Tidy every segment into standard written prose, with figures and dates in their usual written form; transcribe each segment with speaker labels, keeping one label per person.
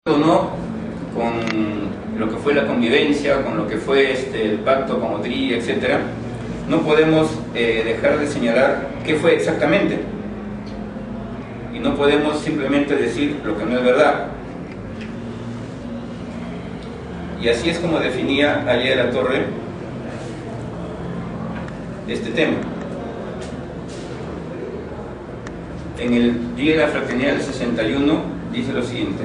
Speaker 1: o no con lo que fue la convivencia, con lo que fue el pacto con Odría, etc., no podemos dejar de señalar qué fue exactamente, y no podemos simplemente decir lo que no es verdad. Y así es como definía Allende de la Torre este tema. En el Día de la Fraternidad del 61 dice lo siguiente: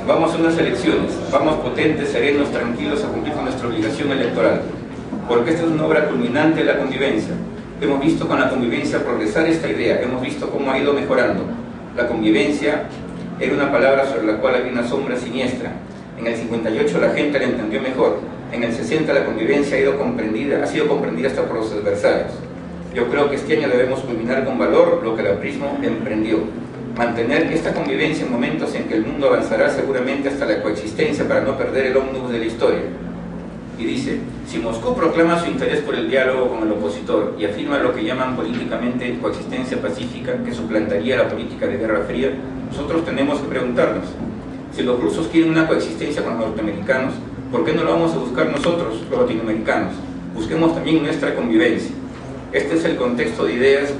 Speaker 1: vamos a unas elecciones, vamos potentes, serenos, tranquilos a cumplir con nuestra obligación electoral, porque esta es una obra culminante de la convivencia. Hemos visto con la convivencia progresar esta idea, hemos visto cómo ha ido mejorando. La convivencia era una palabra sobre la cual había una sombra siniestra. En el 58 la gente la entendió mejor, en el 60 la convivencia ha sido comprendida hasta por los adversarios. Yo creo que este año debemos culminar con valor lo que el aprismo emprendió. Mantener esta convivencia en momentos en que el mundo avanzará seguramente hasta la coexistencia para no perder el ómnibus de la historia. Y dice: si Moscú proclama su interés por el diálogo con el opositor y afirma lo que llaman políticamente coexistencia pacífica, que suplantaría la política de Guerra Fría, nosotros tenemos que preguntarnos: si los rusos quieren una coexistencia con los norteamericanos, ¿por qué no lo vamos a buscar nosotros, los latinoamericanos? Busquemos también nuestra convivencia. Este es el contexto de ideas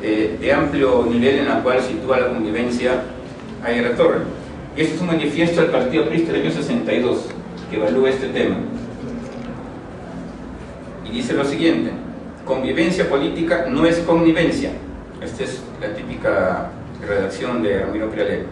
Speaker 1: de amplio nivel en la cual sitúa la convivencia Allende de la Torre. Y este es un manifiesto del Partido Aprista del año 62 que evalúa este tema. Y dice lo siguiente: convivencia política no es connivencia. Esta es la típica redacción de Ramiro Piralet.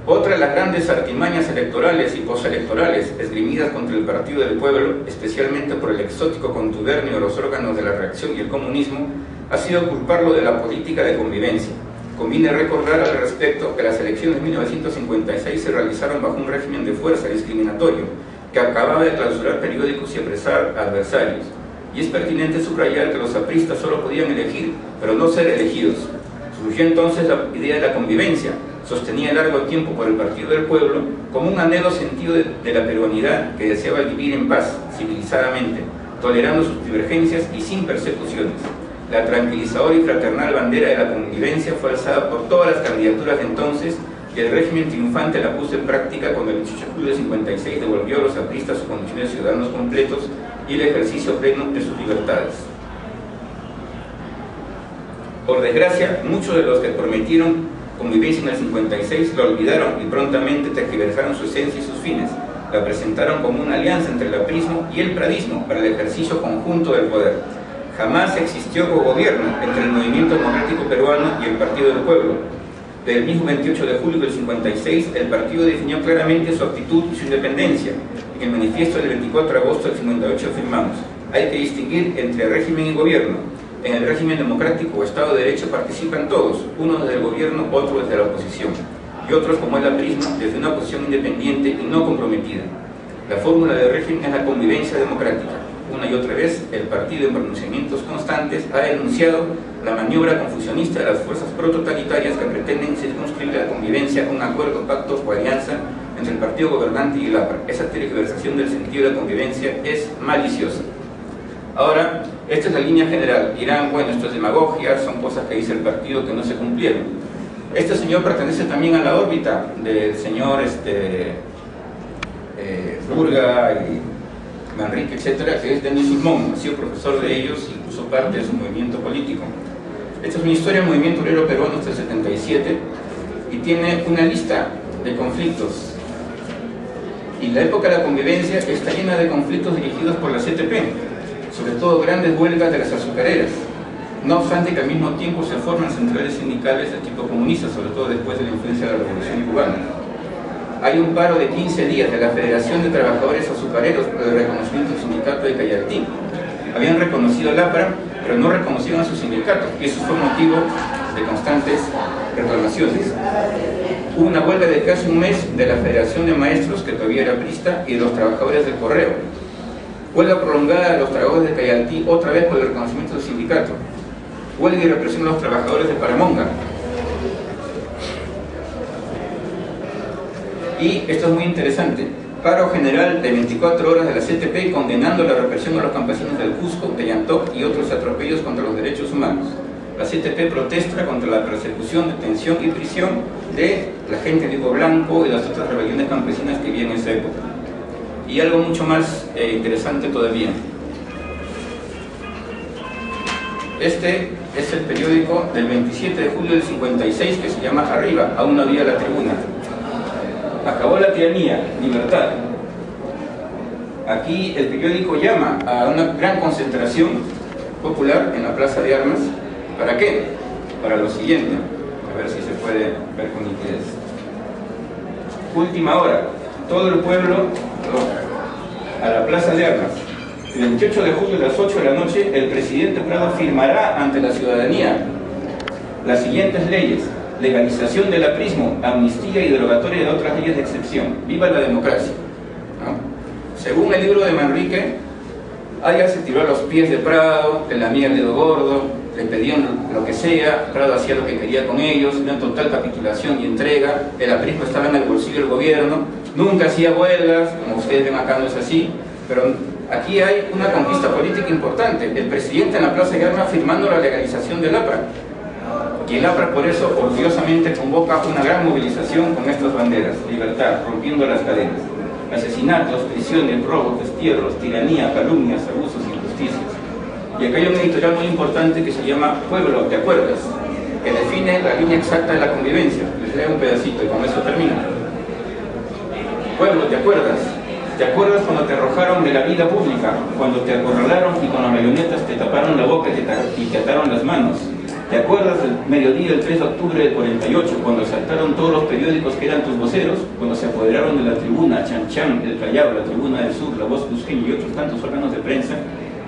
Speaker 1: Otra de las grandes artimañas electorales y postelectorales esgrimidas contra el Partido del Pueblo, especialmente por el exótico contubernio de los órganos de la reacción y el comunismo, ha sido culparlo de la política de convivencia. Conviene recordar al respecto que las elecciones de 1956 se realizaron bajo un régimen de fuerza discriminatorio que acababa de clausurar periódicos y apresar adversarios. Y es pertinente subrayar que los apristas solo podían elegir, pero no ser elegidos. Surgió entonces la idea de la convivencia, sostenida largo tiempo por el Partido del Pueblo, como un anhelo sentido de la peruanidad que deseaba vivir en paz, civilizadamente, tolerando sus divergencias y sin persecuciones. La tranquilizadora y fraternal bandera de la convivencia fue alzada por todas las candidaturas de entonces, y el régimen triunfante la puso en práctica cuando el 18 de julio de 56 devolvió a los apristas su condición de ciudadanos completos y el ejercicio pleno de sus libertades. Por desgracia, muchos de los que prometieron convivencia en el 56 lo olvidaron y prontamente tergiversaron su esencia y sus fines. La presentaron como una alianza entre el aprismo y el pradismo para el ejercicio conjunto del poder. Jamás existió cogobierno entre el movimiento democrático peruano y el Partido del Pueblo. Del mismo 28 de julio del 56, el partido definió claramente su actitud y su independencia. En el manifiesto del 24 de agosto del 58 afirmamos: hay que distinguir entre régimen y gobierno. En el régimen democrático o Estado de Derecho participan todos, unos desde el gobierno, otros desde la oposición, y otros, como el aprismo, desde una posición independiente y no comprometida. La fórmula del régimen es la convivencia democrática. Una y otra vez, el partido, en pronunciamientos constantes, ha denunciado la maniobra confusionista de las fuerzas prototalitarias que pretenden circunscribir la convivencia a un acuerdo, pacto o alianza entre el partido gobernante y el APRA. Esa tergiversación del sentido de la convivencia es maliciosa. Ahora, esta es la línea general. Dirán: bueno, esto es demagogia, son cosas que dice el partido que no se cumplieron. Este señor pertenece también a la órbita del señor Burga y Manrique, etcétera, que es Denis Sulmón, ha sido profesor de ellos y puso parte de su movimiento político. Esta es una historia del movimiento obrero peruano hasta el 77 y tiene una lista de conflictos. Y la época de la convivencia está llena de conflictos dirigidos por la CTP, sobre todo grandes huelgas de las azucareras. No obstante que al mismo tiempo se forman centrales sindicales de tipo comunista, sobre todo después de la influencia de la Revolución Cubana. Hay un paro de 15 días de la Federación de Trabajadores Azucareros por el reconocimiento del sindicato de Cayaltí. Habían reconocido al APRA, pero no reconocieron a su sindicato, y eso fue motivo de constantes reclamaciones. Hubo una huelga de casi un mes de la Federación de Maestros, que todavía era aprista, y de los trabajadores del correo. Huelga prolongada de los trabajadores de Cayaltí, otra vez por el reconocimiento del sindicato. Huelga y represión de los trabajadores de Paramonga. Y esto es muy interesante: paro general de 24 horas de la CTP condenando la represión a los campesinos del Cusco, de Yantoc y otros atropellos contra los derechos humanos. La CTP protesta contra la persecución, detención y prisión de la gente de Hugo Blanco y las otras rebeliones campesinas que había en esa época. Y algo mucho más interesante todavía. Este es el periódico del 27 de julio del 56 que se llama Arriba, aún no había la tribuna. Acabó la tiranía, libertad. Aquí el periódico llama a una gran concentración popular en la Plaza de Armas. ¿Para qué? Para lo siguiente, a ver si se puede ver con nitidez. Última hora, todo el pueblo a la Plaza de Armas. El 28 de julio a las 8 de la noche, el presidente Prado firmará ante la ciudadanía las siguientes leyes: legalización del aprismo, amnistía y derogatoria de otras leyes de excepción. ¡Viva la democracia! ¿No? Según el libro de Manrique, allá se tiró a los pies de Prado, le lamía el dedo gordo, le pedían lo que sea, Prado hacía lo que quería con ellos, una total capitulación y entrega, el aprismo estaba en el bolsillo del gobierno, nunca hacía huelgas, como ustedes ven acá no es así, pero aquí hay una conquista política importante, el presidente en la Plaza de Armas firmando la legalización del APRA, y el APRA por eso orgullosamente convoca una gran movilización con estas banderas: libertad, rompiendo las cadenas, asesinatos, prisiones, robos, destierros, tiranía, calumnias, abusos, injusticias. Y acá hay un editorial muy importante que se llama Pueblo, ¿te acuerdas?, que define la línea exacta de la convivencia. Les leo un pedacito y con eso termino. Pueblo, ¿te acuerdas? ¿Te acuerdas cuando te arrojaron de la vida pública? Cuando te acorralaron y con las marionetas te taparon la boca y te ataron las manos. ¿Te acuerdas del mediodía del 3 de octubre del 48, cuando saltaron todos los periódicos que eran tus voceros? Cuando se apoderaron de la Tribuna, Chan Chan, El Callao, la Tribuna del Sur, La Voz Cusqueña y otros tantos órganos de prensa.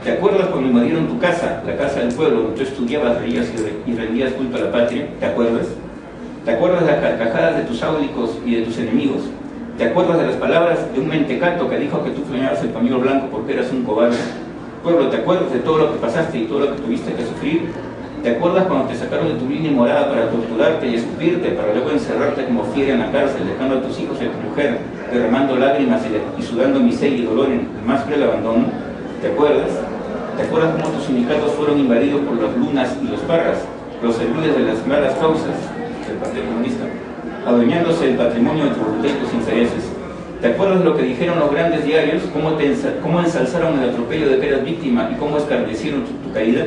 Speaker 1: ¿Te acuerdas cuando invadieron tu casa, la casa del pueblo, donde tú estudiabas, reías y rendías culto a la patria? ¿Te acuerdas? ¿Te acuerdas de las carcajadas de tus áulicos y de tus enemigos? ¿Te acuerdas de las palabras de un mentecato que dijo que tú flameabas el pañuelo blanco porque eras un cobarde? Pueblo, ¿te acuerdas de todo lo que pasaste y todo lo que tuviste que sufrir? ¿Te acuerdas cuando te sacaron de tu línea morada para torturarte y escupirte, para luego encerrarte como fiera en la cárcel, dejando a tus hijos y a tu mujer, derramando lágrimas y sudando miseria y dolor en el más cruel abandono? ¿Te acuerdas? ¿Te acuerdas cómo tus sindicatos fueron invadidos por las lunas y los parras, los serviles de las malas causas del Partido Comunista, adueñándose del patrimonio de tu voluntad y tus intereses? ¿Te acuerdas de lo que dijeron los grandes diarios? ¿Cómo ensalzaron el atropello de que eras víctima y cómo escarnecieron tu caída?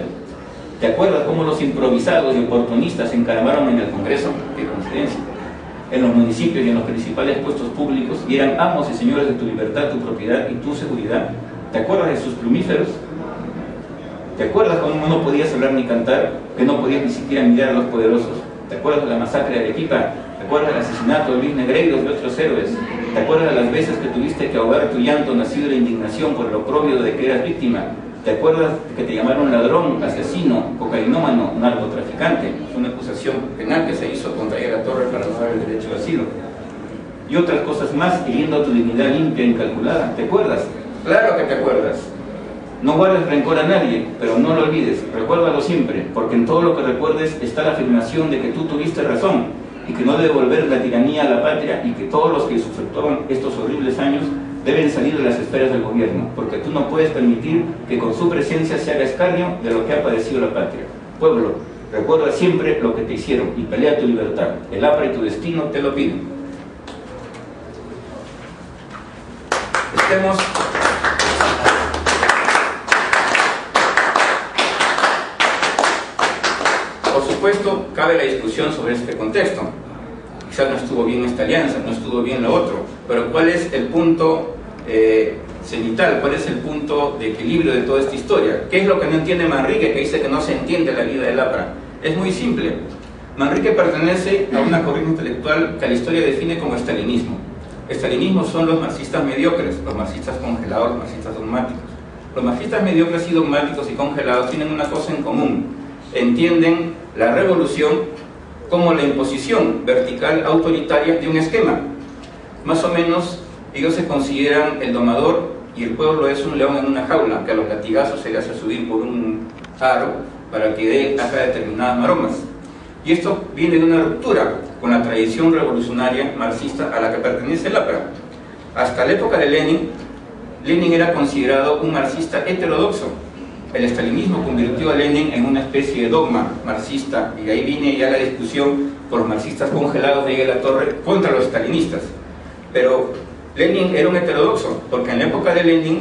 Speaker 1: ¿Te acuerdas cómo los improvisados y oportunistas se encaramaron en el Congreso? ¡Qué coincidencia! En los municipios y en los principales puestos públicos, y eran amos y señores de tu libertad, tu propiedad y tu seguridad. ¿Te acuerdas de sus plumíferos? ¿Te acuerdas cómo no podías hablar ni cantar? Que no podías ni siquiera mirar a los poderosos. ¿Te acuerdas de la masacre de Arequipa? ¿Te acuerdas del asesinato de Luis Negreiros y de otros héroes? ¿Te acuerdas de las veces que tuviste que ahogar tu llanto nacido de la indignación por el oprobio de que eras víctima? ¿Te acuerdas que te llamaron ladrón, asesino, cocainómano, narcotraficante? Es una acusación penal que se hizo contra ella Torre para no dar el derecho de asilo. Y otras cosas más, hiriendo a tu dignidad limpia e incalculada. ¿Te acuerdas? Claro que te acuerdas. No guardes rencor a nadie, pero no lo olvides, recuérdalo siempre, porque en todo lo que recuerdes está la afirmación de que tú tuviste razón y que no debe volver la tiranía a la patria y que todos los que sufrieron estos horribles años deben salir de las esferas del gobierno, porque tú no puedes permitir que con su presencia se haga escarnio de lo que ha padecido la patria. Pueblo, recuerda siempre lo que te hicieron y pelea tu libertad. El APRA y tu destino te lo piden. Estemos... Por supuesto, cabe la discusión sobre este contexto. Quizás no estuvo bien esta alianza, no estuvo bien lo otro, pero ¿cuál es el punto cenital? ¿Cuál es el punto de equilibrio de toda esta historia? ¿Qué es lo que no entiende Manrique, que dice que no se entiende la vida del APRA? Es muy simple. Manrique pertenece a una corriente intelectual que la historia define como estalinismo. Estalinismo son los marxistas mediocres, los marxistas congelados, los marxistas dogmáticos. Los marxistas mediocres y dogmáticos y congelados tienen una cosa en común: entienden la revolución como la imposición vertical autoritaria de un esquema. Más o menos ellos se consideran el domador y el pueblo es un león en una jaula que a los latigazos se le hace subir por un aro para que dé acá determinadas maromas. Y esto viene de una ruptura con la tradición revolucionaria marxista a la que pertenece el APRA. Hasta la época de Lenin, Lenin era considerado un marxista heterodoxo, el estalinismo convirtió a Lenin en una especie de dogma marxista, y ahí viene ya la discusión por los marxistas congelados de Miguel Latorre contra los estalinistas. Pero Lenin era un heterodoxo, porque en la época de Lenin